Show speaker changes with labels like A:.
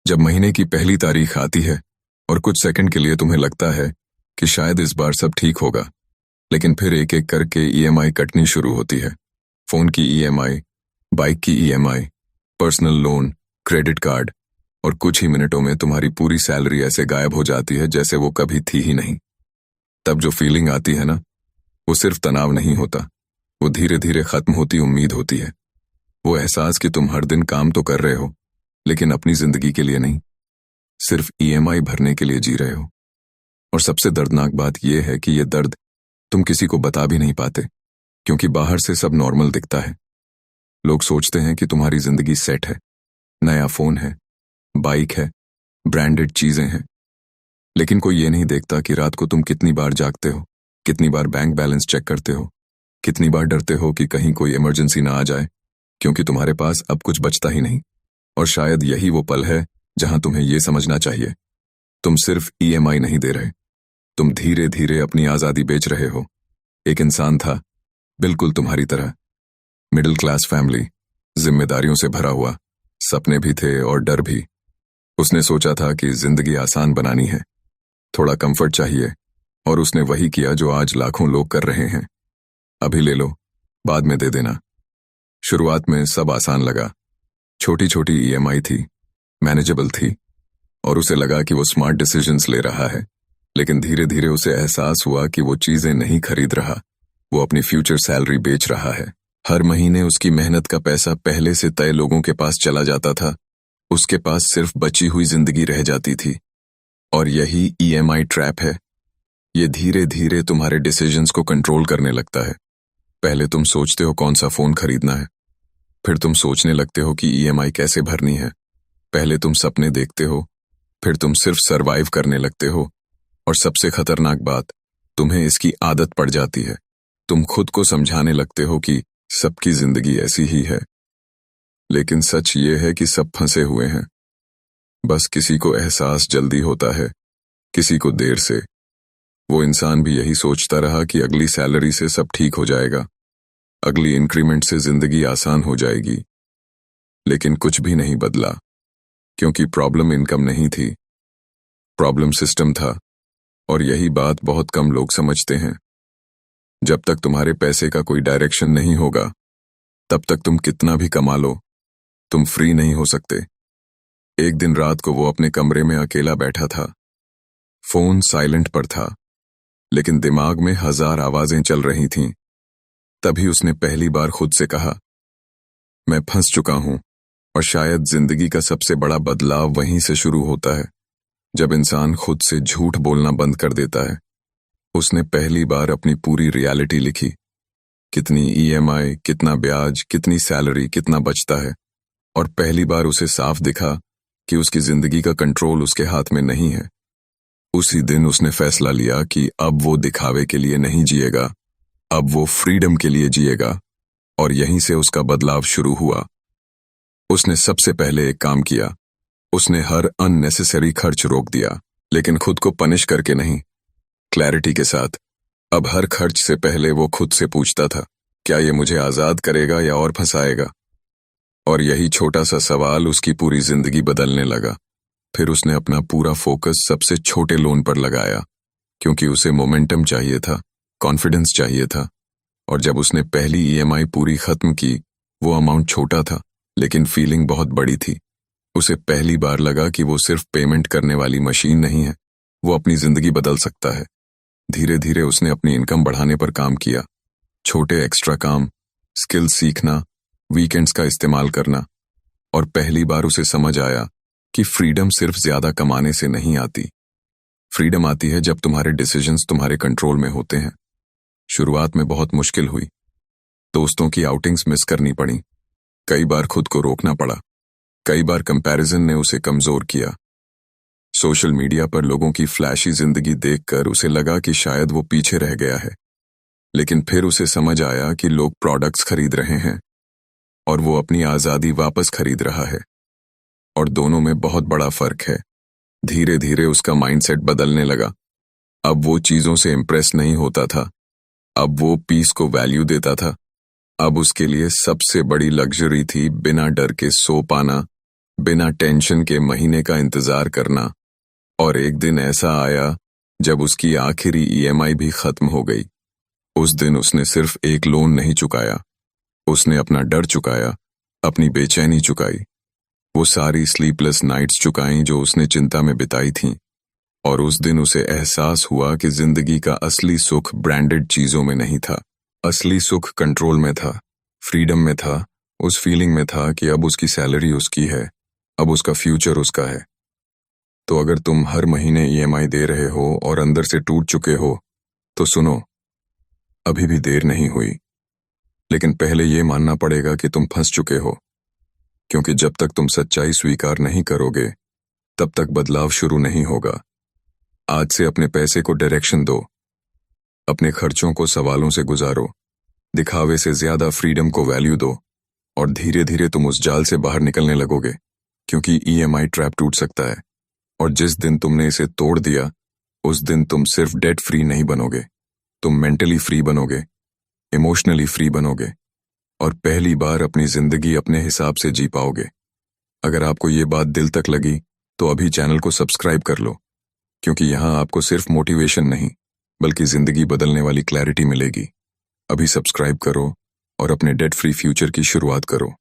A: जब महीने की पहली तारीख आती है और कुछ सेकंड के लिए तुम्हें लगता है कि शायद इस बार सब ठीक होगा, लेकिन फिर एक एक करके ईएमआई कटनी शुरू होती है। फोन की ईएमआई, बाइक की EMI, personal loan, credit card, और कुछ ही मिनटों में तुम्हारी पूरी सैलरी ऐसे गायब हो जाती है जैसे वो कभी थी ही नहीं। तब जो फीलिंग आती है ना, वो सिर्फ तनाव नहीं होता, वो धीरे धीरे खत्म होती उम्मीद होती है। वो एहसास कि तुम हर दिन काम तो कर रहे हो, लेकिन अपनी जिंदगी के लिए नहीं, सिर्फ ईएमआई भरने के लिए जी रहे हो। और सबसे दर्दनाक बात यह है कि ये दर्द तुम किसी को बता भी नहीं पाते, क्योंकि बाहर से सब नॉर्मल दिखता है। लोग सोचते हैं कि तुम्हारी जिंदगी सेट है, नया फोन है, बाइक है, ब्रांडेड चीजें हैं, लेकिन कोई ये नहीं देखता कि रात को तुम कितनी बार जागते हो, कितनी बार बैंक बैलेंस चेक करते हो, कितनी बार डरते हो कि कहीं कोई इमरजेंसी ना आ जाए, क्योंकि तुम्हारे पास अब कुछ बचता ही नहीं। और शायद यही वो पल है जहां तुम्हें यह समझना चाहिए, तुम सिर्फ ईएमआई नहीं दे रहे, तुम धीरे धीरे अपनी आजादी बेच रहे हो। एक इंसान था, बिल्कुल तुम्हारी तरह, मिडिल क्लास फैमिली, जिम्मेदारियों से भरा हुआ, सपने भी थे और डर भी। उसने सोचा था कि जिंदगी आसान बनानी है, थोड़ा कंफर्ट चाहिए, और उसने वही किया जो आज लाखों लोग कर रहे हैं। अभी ले लो, बाद में दे देना। शुरुआत में सब आसान लगा, छोटी छोटी ईएमआई थी, मैनेजेबल थी, और उसे लगा कि वो स्मार्ट डिसीजंस ले रहा है। लेकिन धीरे धीरे उसे एहसास हुआ कि वो चीजें नहीं खरीद रहा, वो अपनी फ्यूचर सैलरी बेच रहा है। हर महीने उसकी मेहनत का पैसा पहले से तय लोगों के पास चला जाता था, उसके पास सिर्फ बची हुई जिंदगी रह जाती थी। और यही ईएमआई ट्रैप है। ये धीरे धीरे तुम्हारे डिसीजंस को कंट्रोल करने लगता है। पहले तुम सोचते हो कौन सा फोन खरीदना है, फिर तुम सोचने लगते हो कि ईएमआई कैसे भरनी है। पहले तुम सपने देखते हो, फिर तुम सिर्फ सरवाइव करने लगते हो, और सबसे खतरनाक बात, तुम्हें इसकी आदत पड़ जाती है। तुम खुद को समझाने लगते हो कि सबकी जिंदगी ऐसी ही है, लेकिन सच ये है कि सब फंसे हुए हैं। बस किसी को एहसास जल्दी होता है, किसी को देर से। वो इंसान भी यही सोचता रहा कि अगली सैलरी से सब ठीक हो जाएगा, अगली इंक्रीमेंट से जिंदगी आसान हो जाएगी। लेकिन कुछ भी नहीं बदला, क्योंकि प्रॉब्लम इनकम नहीं थी, प्रॉब्लम सिस्टम था। और यही बात बहुत कम लोग समझते हैं। जब तक तुम्हारे पैसे का कोई डायरेक्शन नहीं होगा, तब तक तुम कितना भी कमा लो, तुम फ्री नहीं हो सकते। एक दिन रात को वो अपने कमरे में अकेला बैठा था, फोन साइलेंट पर था, लेकिन दिमाग में 1000 आवाजें चल रही थीं। तभी उसने पहली बार खुद से कहा, मैं फंस चुका हूं। और शायद जिंदगी का सबसे बड़ा बदलाव वहीं से शुरू होता है, जब इंसान खुद से झूठ बोलना बंद कर देता है। उसने पहली बार अपनी पूरी रियलिटी लिखी, कितनी ईएमआई, कितना ब्याज, कितनी सैलरी, कितना बचता है। और पहली बार उसे साफ दिखा कि उसकी जिंदगी का कंट्रोल उसके हाथ में नहीं है। उसी दिन उसने फैसला लिया कि अब वो दिखावे के लिए नहीं जिएगा, अब वो फ्रीडम के लिए जिएगा। और यहीं से उसका बदलाव शुरू हुआ। उसने सबसे पहले एक काम किया, उसने हर अननेसेसरी खर्च रोक दिया, लेकिन खुद को पनिश करके नहीं, क्लैरिटी के साथ। अब हर खर्च से पहले वो खुद से पूछता था, क्या ये मुझे आजाद करेगा या और फंसाएगा? और यही छोटा सा सवाल उसकी पूरी जिंदगी बदलने लगा। फिर उसने अपना पूरा फोकस सबसे छोटे लोन पर लगाया, क्योंकि उसे मोमेंटम चाहिए था, कॉन्फिडेंस चाहिए था। और जब उसने पहली ईएमआई पूरी खत्म की, वो अमाउंट छोटा था, लेकिन फीलिंग बहुत बड़ी थी। उसे पहली बार लगा कि वो सिर्फ पेमेंट करने वाली मशीन नहीं है, वो अपनी जिंदगी बदल सकता है। धीरे धीरे उसने अपनी इनकम बढ़ाने पर काम किया, छोटे एक्स्ट्रा काम, स्किल सीखना, वीकेंड्स का इस्तेमाल करना। और पहली बार उसे समझ आया कि फ्रीडम सिर्फ ज्यादा कमाने से नहीं आती। फ्रीडम आती है जब तुम्हारे डिसीजंस तुम्हारे कंट्रोल में होते हैं। शुरुआत में बहुत मुश्किल हुई, दोस्तों की आउटिंग्स मिस करनी पड़ी, कई बार खुद को रोकना पड़ा, कई बार कंपैरिजन ने उसे कमजोर किया। सोशल मीडिया पर लोगों की फ्लैशी जिंदगी देखकर उसे लगा कि शायद वो पीछे रह गया है। लेकिन फिर उसे समझ आया कि लोग प्रोडक्ट्स खरीद रहे हैं और वो अपनी आजादी वापस खरीद रहा है, और दोनों में बहुत बड़ा फर्क है। धीरे धीरे उसका माइंडसेट बदलने लगा। अब वो चीजों से इंप्रेस नहीं होता था, अब वो पीस को वैल्यू देता था। अब उसके लिए सबसे बड़ी लग्जरी थी बिना डर के सो पाना, बिना टेंशन के महीने का इंतजार करना। और एक दिन ऐसा आया जब उसकी आखिरी ईएमआई भी खत्म हो गई। उस दिन उसने सिर्फ एक लोन नहीं चुकाया, उसने अपना डर चुकाया, अपनी बेचैनी चुकाई, वो सारी स्लीपलेस नाइट्स चुकाई जो उसने चिंता में बिताई थीं। और उस दिन उसे एहसास हुआ कि जिंदगी का असली सुख ब्रांडेड चीजों में नहीं था। असली सुख कंट्रोल में था, फ्रीडम में था, उस फीलिंग में था कि अब उसकी सैलरी उसकी है, अब उसका फ्यूचर उसका है। तो अगर तुम हर महीने ईएमआई दे रहे हो और अंदर से टूट चुके हो, तो सुनो, अभी भी देर नहीं हुई। लेकिन पहले ये मानना पड़ेगा कि तुम फंस चुके हो, क्योंकि जब तक तुम सच्चाई स्वीकार नहीं करोगे, तब तक बदलाव शुरू नहीं होगा। आज से अपने पैसे को डायरेक्शन दो, अपने खर्चों को सवालों से गुजारो, दिखावे से ज्यादा फ्रीडम को वैल्यू दो, और धीरे धीरे तुम उस जाल से बाहर निकलने लगोगे। क्योंकि ईएमआई ट्रैप टूट सकता है, और जिस दिन तुमने इसे तोड़ दिया, उस दिन तुम सिर्फ डेट फ्री नहीं बनोगे, तुम मेंटली फ्री बनोगे, इमोशनली फ्री बनोगे, और पहली बार अपनी जिंदगी अपने हिसाब से जी पाओगे। अगर आपको ये बात दिल तक लगी, तो अभी चैनल को सब्सक्राइब कर लो, क्योंकि यहाँ आपको सिर्फ मोटिवेशन नहीं, बल्कि जिंदगी बदलने वाली क्लैरिटी मिलेगी। अभी सब्सक्राइब करो और अपने डेट फ्री फ्यूचर की शुरुआत करो।